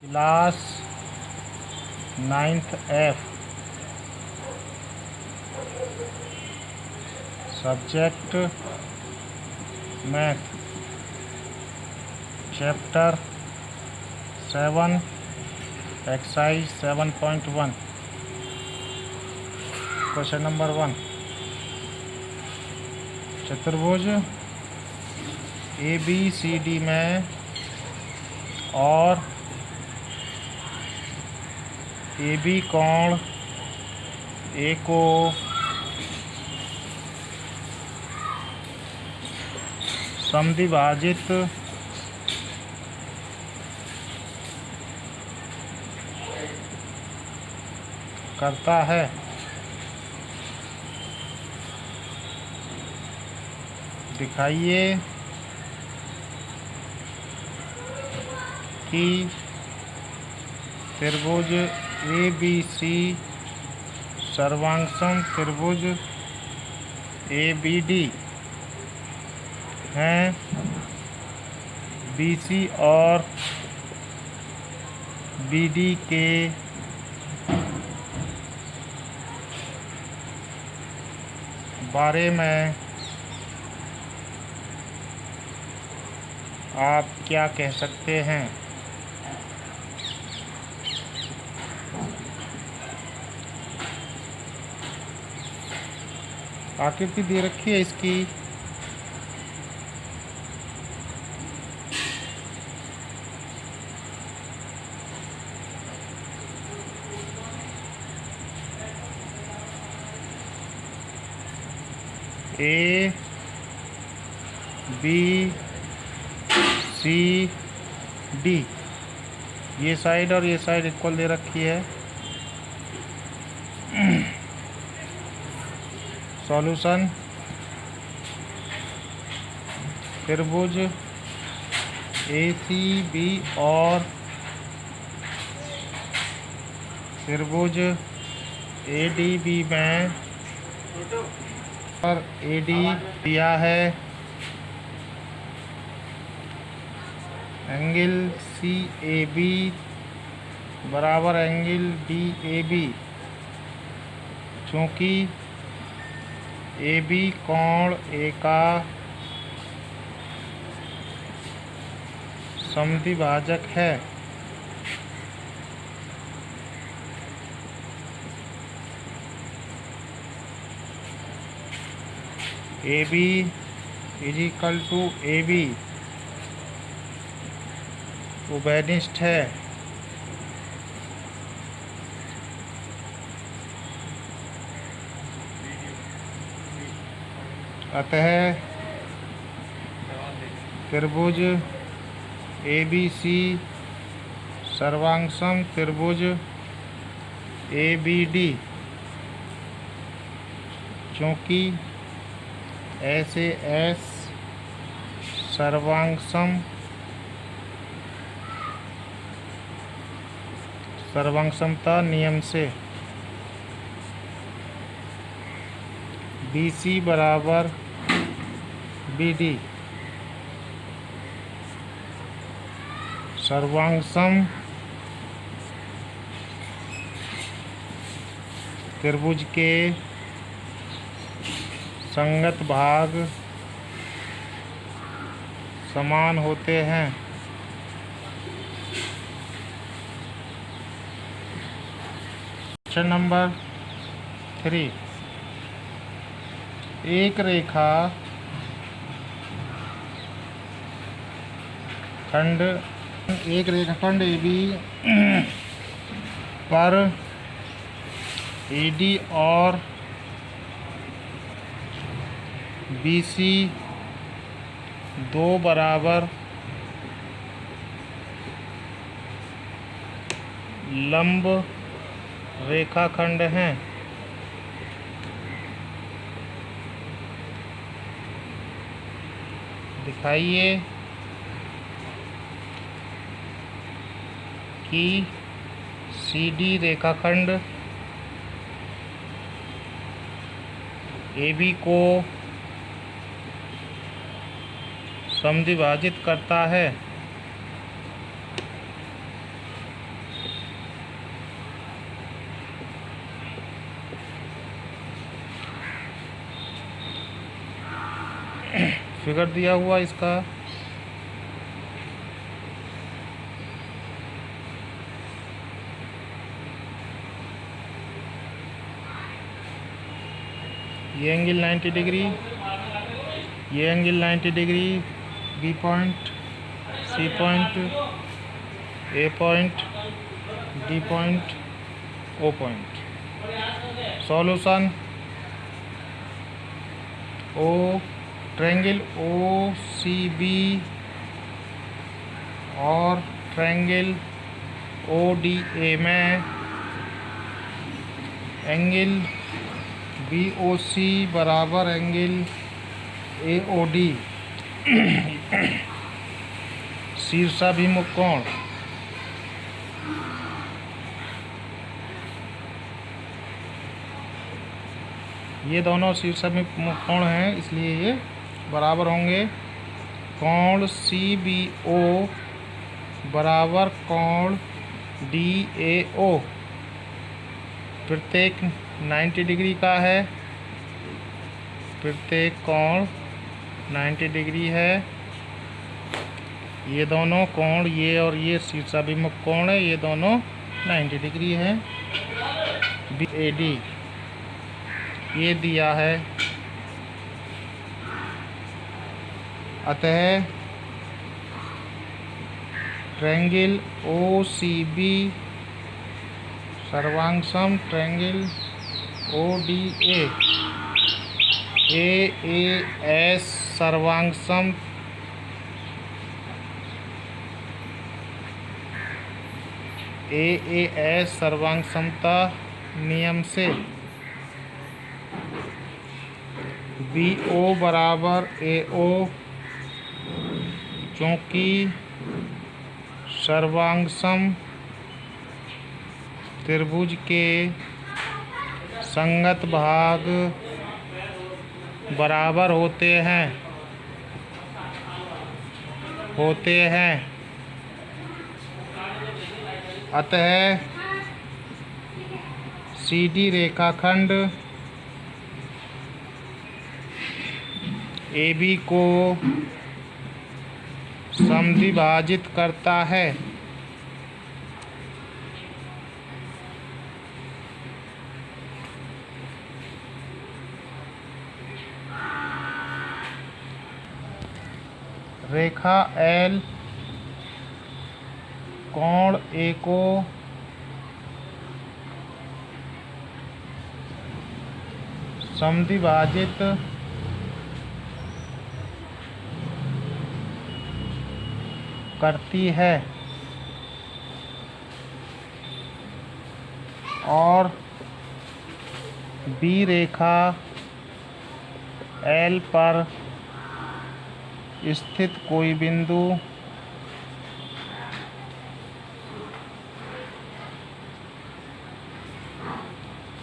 Class 9th F, subject math, chapter 7, exercise 7.1। Question number 1, चतुर्भुज ABCD में और AB कोण A को समद्विभाजित करता है। दिखाइए कि त्रिभुज ABC सर्वांगसम त्रिभुज ABD हैं। BC और BD के बारे में आप क्या कह सकते हैं? आकृति दे रखी है इसकी। A B C D, ये साइड और ये साइड इक्वल दे रखी है। सॉल्यूशन, त्रिभुज ACB और त्रिभुज ADB में और AD दिया है। एंगल CAB बराबर एंगल DAB, चूँकि AB कोण A का समद्विभाजक है। AB is equal to AB उभयनिष्ठ है। अतः त्रिभुज ABC सर्वांगसम त्रिभुज ABD, चूँकि SAS सर्वांगसमता नियम से BC बराबर BD सर्वांगसम त्रिभुज के संगत भाग समान होते हैं। क्वेश्चन नंबर 3, एक रेखाखंड AB पर AD और BC दो बराबर लंब रेखाखंड हैं। दिखाइए कि CD रेखाखंड AB को समद्विभाजित करता है। फिगर दिया हुआ इसका। ये एंगल 90 डिग्री, ये angle 90 degree, B point, C point, A point, D point, O point. Solution: O triangle O C B और ट्रायंगल ओ डी ए में एंगल बी ओ सी बराबर एंगल ए ओ डी शीर्षाभिमुख कोण। ये दोनों शीर्षाभिमुख कोण हैं, इसलिए ये बराबर होंगे। कोण सी बी ओ बराबर कोण डी ए ओ प्रत्येक 90 डिग्री का है। प्रत्येक कोण 90 डिग्री है। ये दोनों कोण, ये और ये शीर्षाभिमुख कोण है, ये दोनों 90 डिग्री है। बी ए डी ये दिया है। अतः ट्रायंगल ओ सी बी सर्वांगसम triangle O D A S सर्वांगसम ए एस सर्वांग समता नियम से बी ओ बराबर ए ओ, क्योंकि सर्वांगसम त्रिभुज के संगत भाग बराबर होते हैं। अतः सी डी रेखाखंड ए बी को समद्विभाजित करता है। रेखा एल कोण ए को समद्विभाजित करती है और बी रेखा एल पर स्थित कोई बिंदु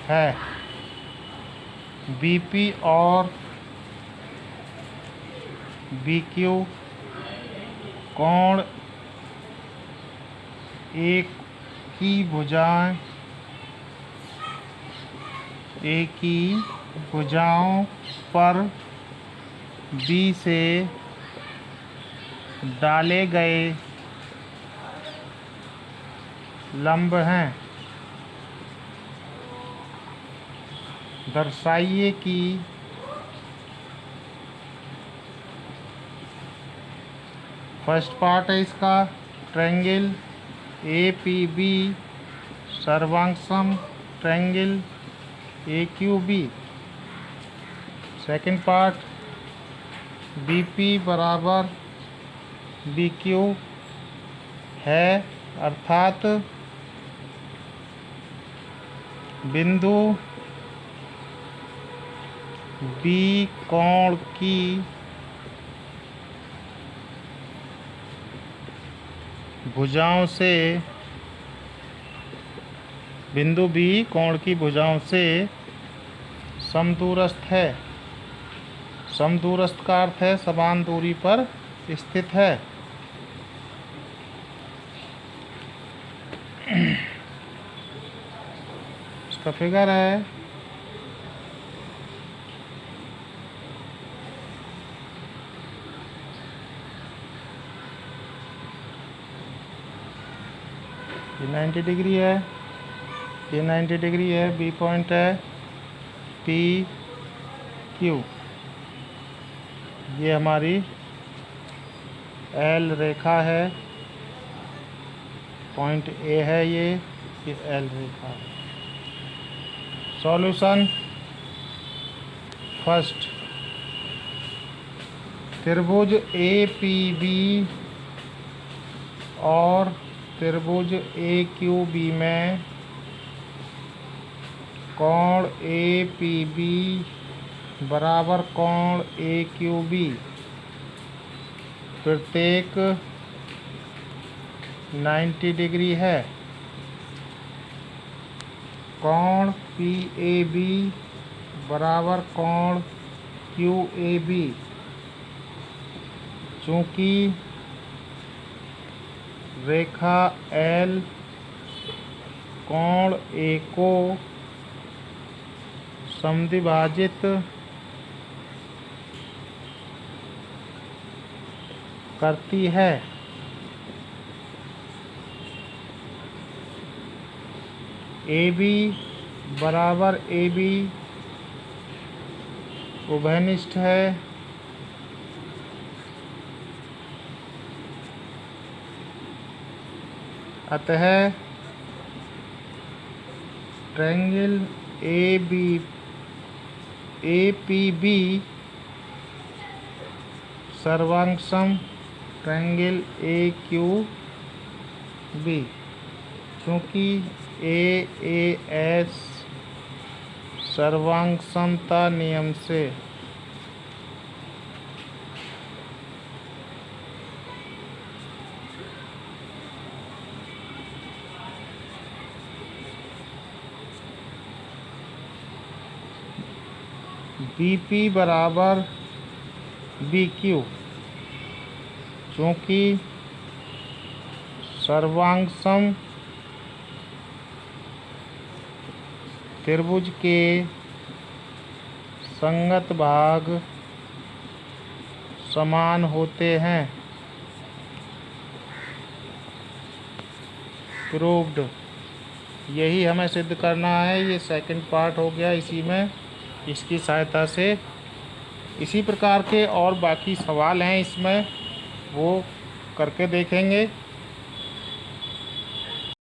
है। बीपी और बीक्यू कोण एक की भुजाओं पर बी से डाले गए लंब हैं। दर्शाइए कि फर्स्ट पार्ट है इसका, ट्रायंगल ए पी बी सर्वांगसम triangle A Q B. Second part B P बराबर बी क्यू है, अर्थात बिंदु बी कोण की भुजाओं से बिंदु बी कोण की भुजाओं से समदूरस्थ है। समदूरस्थ का अर्थ है समान दूरी पर स्थित है। इसका फिगर है। ये 90 डिग्री है, ये 90 डिग्री है, बी पॉइंट है, पी क्यू, ये हमारी एल रेखा है, पॉइंट ए है, ये एल रेखा है। सॉल्यूशन फर्स्ट, त्रिभुज ए पी बी और त्रिभुज ए क्यू बी में कोण ए पी बी बराबर कोण ए क्यू बी प्रत्येक 90 डिग्री है। कोण पी ए बी बराबर कोण क्यू ए बी, चूँकि रेखा एल कोण ए को समद्विभाजित करती है, ए बी बराबर ए बी उभयनिष्ठ है, अतः ट्रायंगल ए पी बी सर्वांगसम ट्रायंगल ए क्यू बी, क्योंकि ए एस सर्वांग समता नियम से बी पी बराबर बी क्यू, चूँकि सर्वांगसम त्रिभुज के संगत भाग समान होते हैं। प्रूव्ड, यही हमें सिद्ध करना है। ये सेकंड पार्ट हो गया, इसी में इसकी सहायता से इसी प्रकार के और बाकी सवाल हैं इसमें, वो करके देखेंगे।